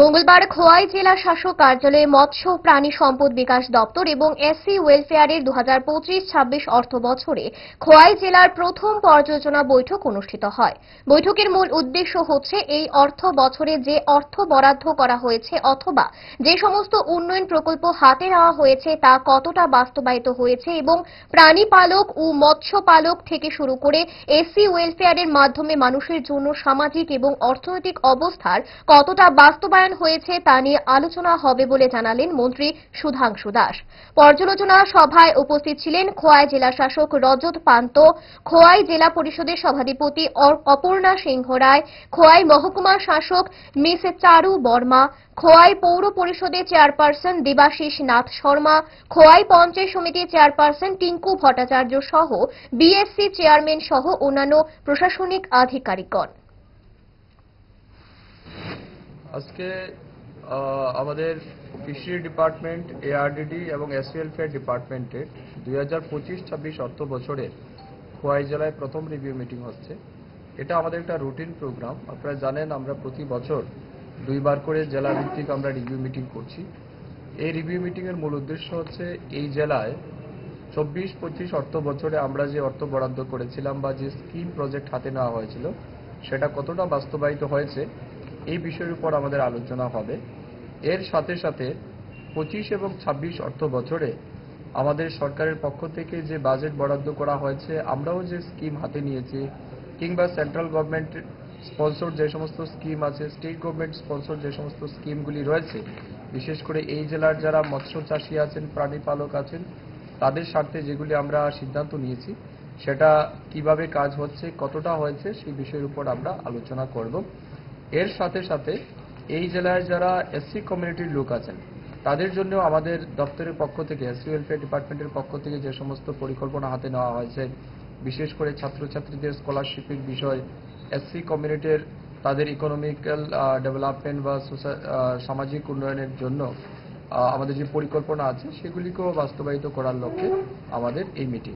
মঙ্গলবার খোয়াই জেলা শাসক কার্যালয়ে মৎস্য ও প্রাণী সম্পদ বিকাশ দপ্তর এবং এসসি ওয়েলফেয়ারের 2025-26 অর্থ বছরে খোয়াই জেলার প্রথম পর্যালোচনা বৈঠক অনুষ্ঠিত হয়। বৈঠকের মূল উদ্দেশ্য হচ্ছে এই অর্থ বছরে যে অর্থ বরাদ্দ করা হয়েছে অথবা যে সমস্ত উন্নয়ন প্রকল্প হাতে নেওয়া হয়েছে তা কতটা বাস্তবায়িত হয়েছে এবং প্রাণী পালক ও মৎস্য পালক থেকে শুরু করে এসসি ওয়েলফেয়ারের মাধ্যমে মানুষের জন্য সামাজিক এবং অর্থনৈতিক অবস্থার কতটা বাস্তবায়ন হয়েছে তা নিয়ে আলোচনা হবে বলে জানালেন মন্ত্রী সুধাংশু দাস। পর্যালোচনা সভায় উপস্থিত ছিলেন খোয়াই জেলা শাসক রজত পান্ত, খোয়াই জেলা পরিষদের সভাধিপতি অপর্ণা সিংহ রায়, খোয়াই মহকুমা শাসক মিস চারু বর্মা, খোয়াই পৌর পরিষদের চেয়ারপারসন দেবাশিস নাথ শর্মা, খোয়াই পঞ্চায়েত সমিতির চেয়ারপারসন টিঙ্কু ভট্টাচার্য সহ বিএসসি চেয়ারম্যান সহ অন্যান্য প্রশাসনিক আধিকারিকগণ। আজকে আমাদের ফিশারি ডিপার্টমেন্ট, এআরডিডি এবং এসসি ওয়েলফেয়ার ডিপার্টমেন্টের 2025-26 অর্থ বছরে খোয়াই জেলায় প্রথম রিভিউ মিটিং হচ্ছে। এটা আমাদের একটা রুটিন প্রোগ্রাম। আপনারা জানেন আমরা প্রতি বছর 2 বার করে জেলা ভিত্তিক আমরা রিভিউ মিটিং করছি। এই রিভিউ মিটিংয়ের মূল উদ্দেশ্য হচ্ছে এই জেলায় 24-25 অর্থ বছরে আমরা যে অর্থ বরাদ্দ করেছিলাম বা যে স্কিম প্রজেক্ট হাতে নেওয়া হয়েছিল সেটা কতটা বাস্তবায়িত হয়েছে এই বিষয়ের উপর আমাদের আলোচনা হবে। এর সাথে সাথে 25 এবং 26 অর্থ বছরে আমাদের সরকারের পক্ষ থেকে যে বাজেট বরাদ্দ করা হয়েছে, আমরাও যে স্কিম হাতে নিয়েছি কিংবা সেন্ট্রাল গভর্নমেন্ট স্পন্সর যে সমস্ত স্কিম আছে, স্টেট গভর্নমেন্ট স্পন্সর যে সমস্ত স্কিমগুলি রয়েছে, বিশেষ করে এই জেলার যারা মৎস্য চাষী আছেন, প্রাণী পালক আছেন, তাদের স্বার্থে যেগুলি আমরা সিদ্ধান্ত নিয়েছি সেটা কিভাবে কাজ হচ্ছে, কতটা হয়েছে সেই বিষয়ের উপর আমরা আলোচনা করব। এর সাথে সাথে এই জেলায় যারা এসসি কমিউনিটির লোক আছেন তাদের জন্য আমাদের দপ্তরের পক্ষ থেকে, এসসি ওয়েলফেয়ার ডিপার্টমেন্টের পক্ষ থেকে যে সমস্ত পরিকল্পনা হাতে নেওয়া হয়েছে, বিশেষ করে ছাত্রছাত্রীদের স্কলারশিপের বিষয়, এসসি কমিউনিটির তাদের ইকোনমিক্যাল ডেভেলপমেন্ট বা সামাজিক উন্নয়নের জন্য আমাদের যে পরিকল্পনা আছে সেগুলিকেও বাস্তবায়িত করার লক্ষ্যে আমাদের এই মিটিং।